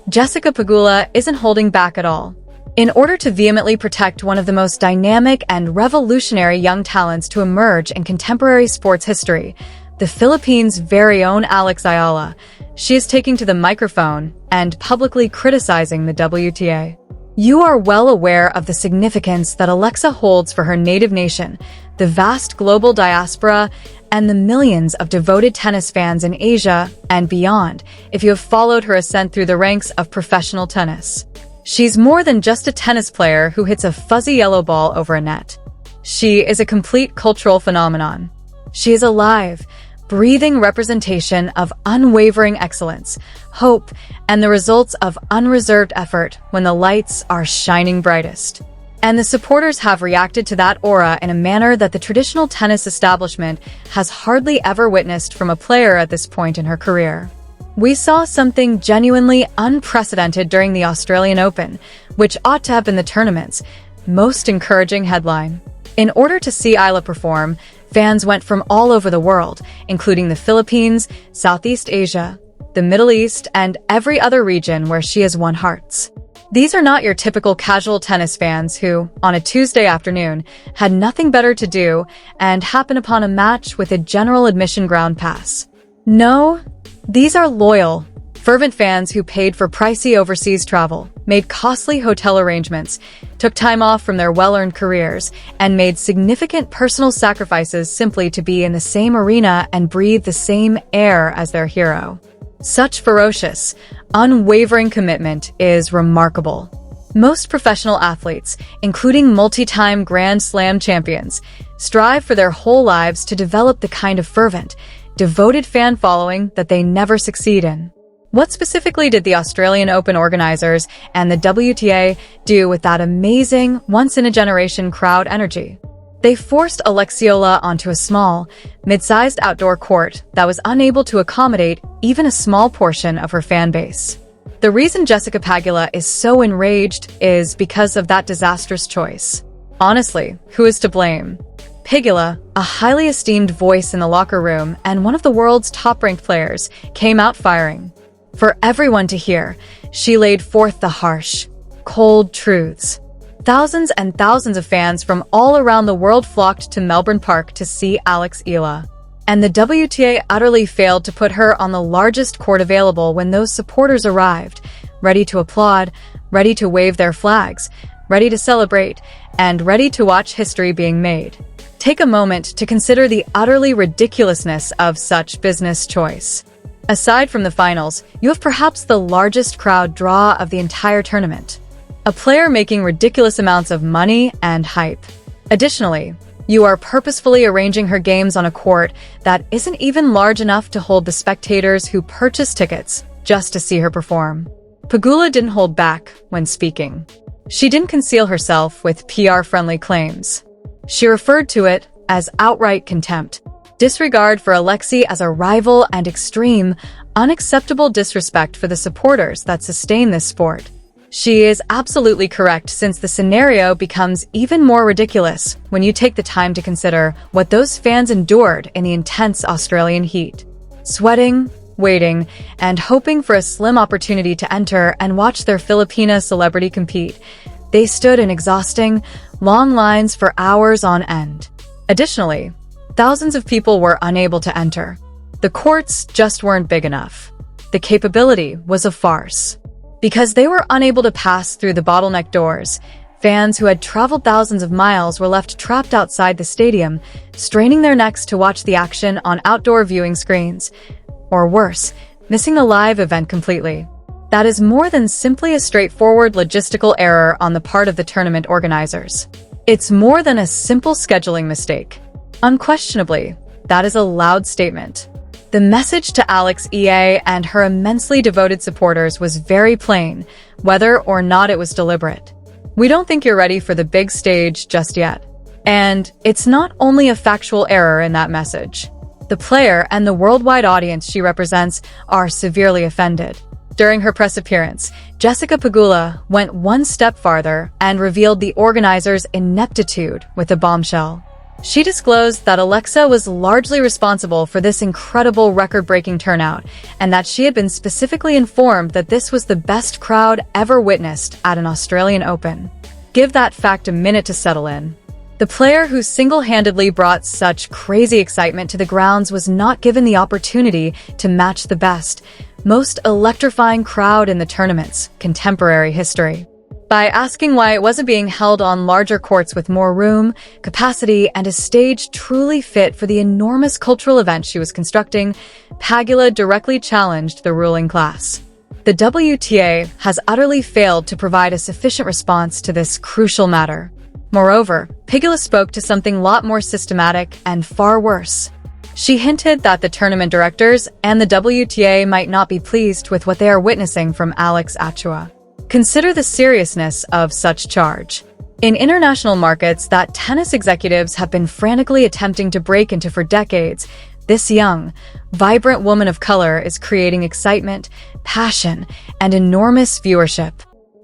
Jessica Pegula isn't holding back at all. In order to vehemently protect one of the most dynamic and revolutionary young talents to emerge in contemporary sports history, the Philippines' very own Alexandra Eala, she is taking to the microphone and publicly criticizing the WTA. You are well aware of the significance that Alexa holds for her native nation, the vast global diaspora, and the millions of devoted tennis fans in Asia and beyond if you have followed her ascent through the ranks of professional tennis. She's more than just a tennis player who hits a fuzzy yellow ball over a net. She is a complete cultural phenomenon. She is a live, breathing representation of unwavering excellence, hope, and the results of unreserved effort when the lights are shining brightest. And the supporters have reacted to that aura in a manner that the traditional tennis establishment has hardly ever witnessed from a player at this point in her career. We saw something genuinely unprecedented during the Australian Open, which ought to have been the tournament's most encouraging headline. In order to see Eala perform, fans went from all over the world, including the Philippines, Southeast Asia, the Middle East, and every other region where she has won hearts. These are not your typical casual tennis fans who, on a Tuesday afternoon, had nothing better to do and happen upon a match with a general admission ground pass. No, these are loyal, fervent fans who paid for pricey overseas travel, made costly hotel arrangements, took time off from their well-earned careers, and made significant personal sacrifices simply to be in the same arena and breathe the same air as their hero. Such ferocious, unwavering commitment is remarkable. Most professional athletes, including multi-time Grand Slam champions, strive for their whole lives to develop the kind of fervent, devoted fan following that they never succeed in. What specifically did the Australian Open organizers and the WTA do with that amazing, once-in-a-generation crowd energy? They forced Alexandra Eala onto a small, mid-sized outdoor court that was unable to accommodate even a small portion of her fan base. The reason Jessica Pegula is so enraged is because of that disastrous choice. Honestly, who is to blame? Pegula, a highly esteemed voice in the locker room and one of the world's top-ranked players, came out firing. For everyone to hear, she laid forth the harsh, cold truths. Thousands and thousands of fans from all around the world flocked to Melbourne Park to see Alexandra Eala. And the WTA utterly failed to put her on the largest court available when those supporters arrived, ready to applaud, ready to wave their flags, ready to celebrate, and ready to watch history being made. Take a moment to consider the utterly ridiculousness of such business choice. Aside from the finals, you have perhaps the largest crowd draw of the entire tournament. A player making ridiculous amounts of money and hype. Additionally, you are purposefully arranging her games on a court that isn't even large enough to hold the spectators who purchase tickets just to see her perform. Pegula didn't hold back when speaking. She didn't conceal herself with PR-friendly claims. She referred to it as outright contempt, disregard for Alexi as a rival, and extreme, unacceptable disrespect for the supporters that sustain this sport. She is absolutely correct, since the scenario becomes even more ridiculous when you take the time to consider what those fans endured in the intense Australian heat. Sweating, waiting, and hoping for a slim opportunity to enter and watch their Filipina celebrity compete. They stood in exhausting, long lines for hours on end. Additionally, thousands of people were unable to enter. The courts just weren't big enough. The capability was a farce. Because they were unable to pass through the bottleneck doors, fans who had traveled thousands of miles were left trapped outside the stadium, straining their necks to watch the action on outdoor viewing screens. Or worse, missing the live event completely. That is more than simply a straightforward logistical error on the part of the tournament organizers. It's more than a simple scheduling mistake. Unquestionably, that is a loud statement. The message to Alexandra Eala and her immensely devoted supporters was very plain, whether or not it was deliberate. We don't think you're ready for the big stage just yet. And it's not only a factual error in that message. The player and the worldwide audience she represents are severely offended. During her press appearance, Jessica Pegula went one step farther and revealed the organizers' ineptitude with a bombshell. She disclosed that Alexa was largely responsible for this incredible record-breaking turnout, and that she had been specifically informed that this was the best crowd ever witnessed at an Australian Open. Give that fact a minute to settle in. The player who single-handedly brought such crazy excitement to the grounds was not given the opportunity to match the best, most electrifying crowd in the tournament's contemporary history. By asking why it wasn't being held on larger courts with more room, capacity, and a stage truly fit for the enormous cultural event she was constructing, Pegula directly challenged the ruling class. The WTA has utterly failed to provide a sufficient response to this crucial matter. Moreover, Pegula spoke to something a lot more systematic and far worse. She hinted that the tournament directors and the WTA might not be pleased with what they are witnessing from Alex Eala. Consider the seriousness of such charge. In international markets that tennis executives have been frantically attempting to break into for decades, this young, vibrant woman of color is creating excitement, passion, and enormous viewership.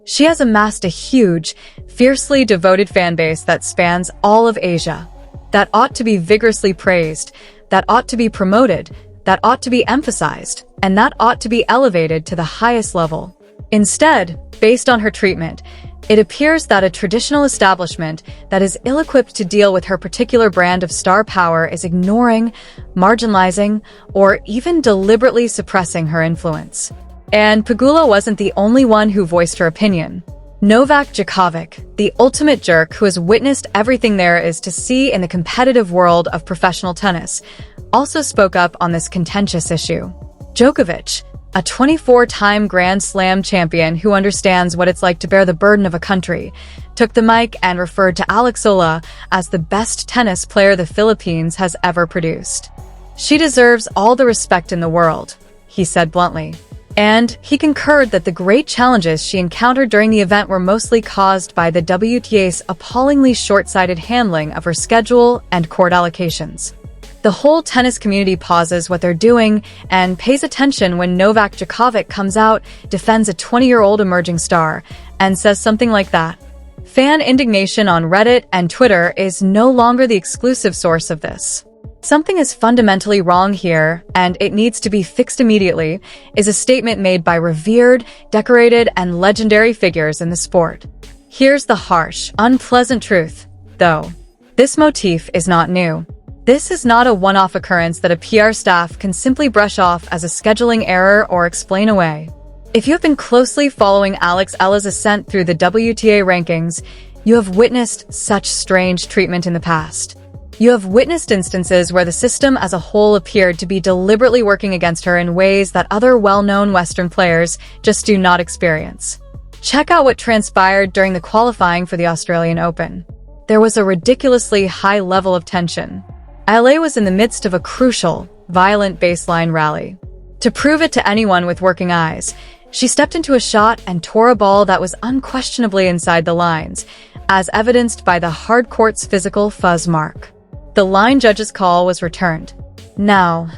She has amassed a huge, fiercely devoted fan base that spans all of Asia. That ought to be vigorously praised, that ought to be promoted, that ought to be emphasized, and that ought to be elevated to the highest level. Instead, based on her treatment, it appears that a traditional establishment that is ill-equipped to deal with her particular brand of star power is ignoring, marginalizing, or even deliberately suppressing her influence. And Pegula wasn't the only one who voiced her opinion. Novak Djokovic, the ultimate jerk who has witnessed everything there is to see in the competitive world of professional tennis, also spoke up on this contentious issue. Djokovic, a 24-time Grand Slam champion who understands what it's like to bear the burden of a country, took the mic and referred to Alexandra Eala as the best tennis player the Philippines has ever produced. "She deserves all the respect in the world," he said bluntly. And he concurred that the great challenges she encountered during the event were mostly caused by the WTA's appallingly short-sighted handling of her schedule and court allocations. The whole tennis community pauses what they're doing and pays attention when Novak Djokovic comes out, defends a 20-year-old emerging star, and says something like that. Fan indignation on Reddit and Twitter is no longer the exclusive source of this. "Something is fundamentally wrong here, and it needs to be fixed immediately," is a statement made by revered, decorated, and legendary figures in the sport. Here's the harsh, unpleasant truth, though. This motif is not new. This is not a one-off occurrence that a PR staff can simply brush off as a scheduling error or explain away. If you have been closely following Alex Eala's ascent through the WTA rankings, you have witnessed such strange treatment in the past. You have witnessed instances where the system as a whole appeared to be deliberately working against her in ways that other well-known Western players just do not experience. Check out what transpired during the qualifying for the Australian Open. There was a ridiculously high level of tension. Eala was in the midst of a crucial, violent baseline rally. To prove it to anyone with working eyes, she stepped into a shot and tore a ball that was unquestionably inside the lines, as evidenced by the hard court's physical fuzz mark. The line judge's call was returned. Now,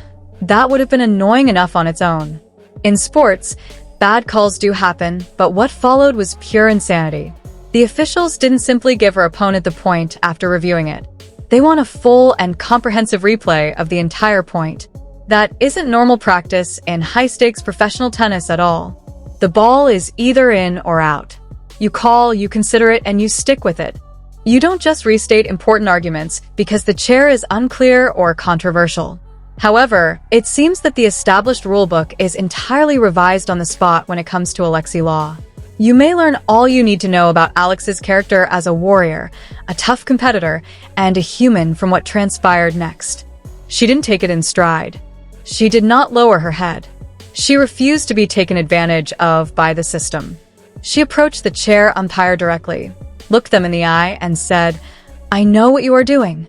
that would have been annoying enough on its own. In sports, bad calls do happen, but what followed was pure insanity. The officials didn't simply give her opponent the point after reviewing it. They want a full and comprehensive replay of the entire point. That isn't normal practice in high-stakes professional tennis at all. The ball is either in or out. You call, you consider it, and you stick with it. You don't just restate important arguments because the chair is unclear or controversial. However, it seems that the established rulebook is entirely revised on the spot when it comes to Alexi law. You may learn all you need to know about Alex's character as a warrior, a tough competitor, and a human from what transpired next. She didn't take it in stride. She did not lower her head. She refused to be taken advantage of by the system. She approached the chair umpire directly, looked them in the eye, and said, "I know what you are doing."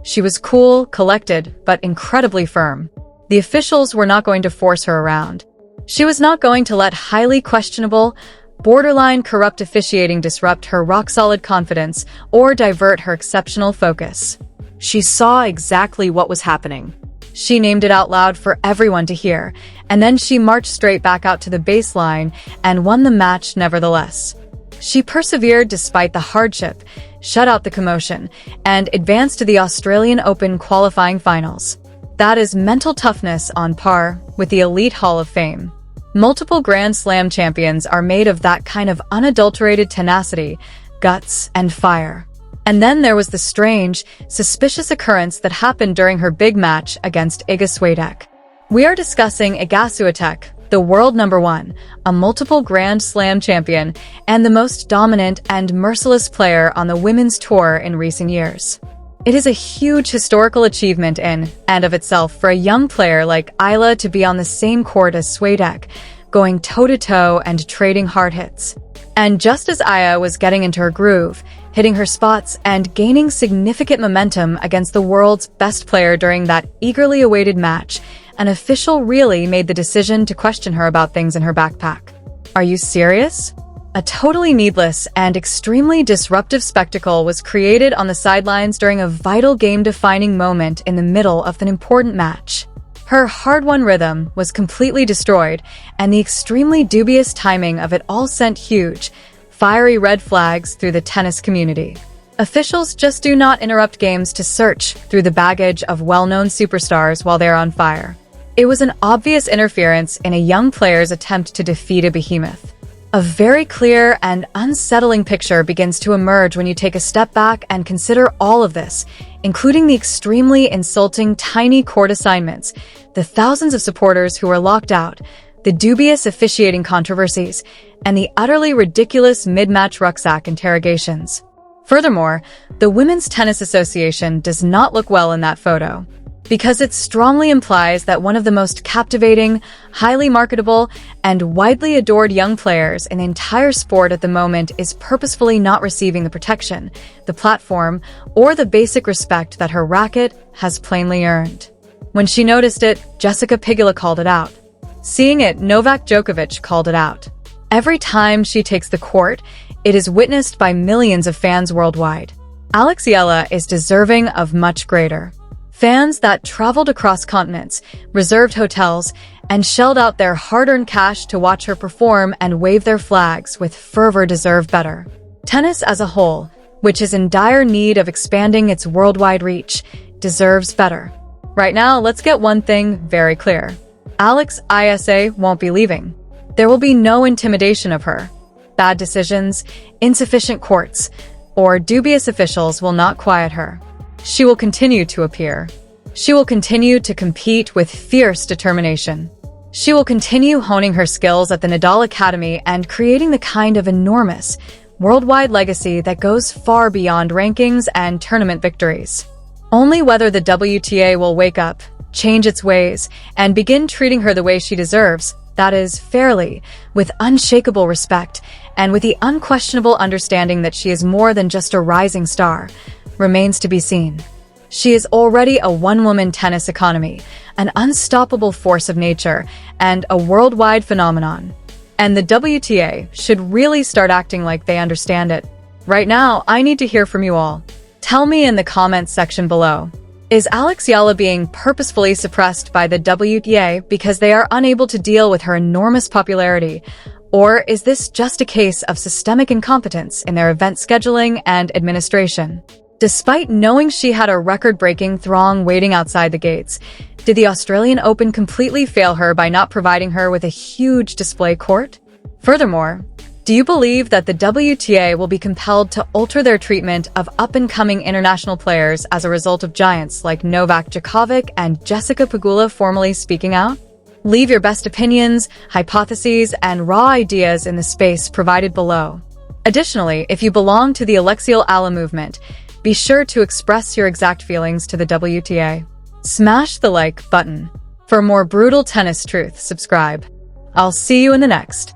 She was cool, collected, but incredibly firm. The officials were not going to force her around. She was not going to let highly questionable, borderline corrupt officiating disrupt her rock-solid confidence or divert her exceptional focus. She saw exactly what was happening. She named it out loud for everyone to hear, and then she marched straight back out to the baseline and won the match nevertheless. She persevered despite the hardship, shut out the commotion, and advance to the Australian Open qualifying finals. That is mental toughness on par with the elite Hall of Fame. Multiple Grand Slam champions are made of that kind of unadulterated tenacity, guts, and fire. And then there was the strange, suspicious occurrence that happened during her big match against Iga Swiatek. We are discussing Iga Swiatek, the world number one, a multiple Grand Slam champion, and the most dominant and merciless player on the women's tour in recent years. It is a huge historical achievement in and of itself for a young player like Eala to be on the same court as Swiatek, going toe-to-toe and trading hard hits. And just as Eala was getting into her groove, hitting her spots and gaining significant momentum against the world's best player during that eagerly awaited match, an official really made the decision to question her about things in her backpack. Are you serious? A totally needless and extremely disruptive spectacle was created on the sidelines during a vital game-defining moment in the middle of an important match. Her hard-won rhythm was completely destroyed, and the extremely dubious timing of it all sent huge, fiery red flags through the tennis community. Officials just do not interrupt games to search through the baggage of well-known superstars while they're on fire. It was an obvious interference in a young player's attempt to defeat a behemoth. A very clear and unsettling picture begins to emerge when you take a step back and consider all of this, including the extremely insulting tiny court assignments, the thousands of supporters who are locked out, the dubious officiating controversies, and the utterly ridiculous mid-match rucksack interrogations. Furthermore, the Women's Tennis Association does not look well in that photo, because it strongly implies that one of the most captivating, highly marketable, and widely adored young players in the entire sport at the moment is purposefully not receiving the protection, the platform, or the basic respect that her racket has plainly earned. When she noticed it, Jessica Pegula called it out. Seeing it, Novak Djokovic called it out. Every time she takes the court, it is witnessed by millions of fans worldwide. Alexandra Eala is deserving of much greater. Fans that traveled across continents, reserved hotels, and shelled out their hard-earned cash to watch her perform and wave their flags with fervor deserve better. Tennis as a whole, which is in dire need of expanding its worldwide reach, deserves better. Right now, let's get one thing very clear. Alexandra Eala won't be leaving. There will be no intimidation of her. Bad decisions, insufficient courts, or dubious officials will not quiet her. She will continue to appear. She will continue to compete with fierce determination. She will continue honing her skills at the Nadal Academy and creating the kind of enormous, worldwide legacy that goes far beyond rankings and tournament victories. Only whether the WTA will wake up, change its ways, and begin treating her the way she deserves, that is, fairly, with unshakable respect, and with the unquestionable understanding that she is more than just a rising star, remains to be seen. She is already a one-woman tennis economy, an unstoppable force of nature, and a worldwide phenomenon. And the WTA should really start acting like they understand it. Right now, I need to hear from you all. Tell me in the comments section below. Is Alexandra Eala being purposefully suppressed by the WTA because they are unable to deal with her enormous popularity? Or is this just a case of systemic incompetence in their event scheduling and administration? Despite knowing she had a record-breaking throng waiting outside the gates, did the Australian Open completely fail her by not providing her with a huge display court? Furthermore, do you believe that the WTA will be compelled to alter their treatment of up-and-coming international players as a result of giants like Novak Djokovic and Jessica Pegula formally speaking out? Leave your best opinions, hypotheses, and raw ideas in the space provided below. Additionally, if you belong to the Alexandra Eala movement, be sure to express your exact feelings to the WTA. Smash the like button. For more brutal tennis truth, subscribe. I'll see you in the next.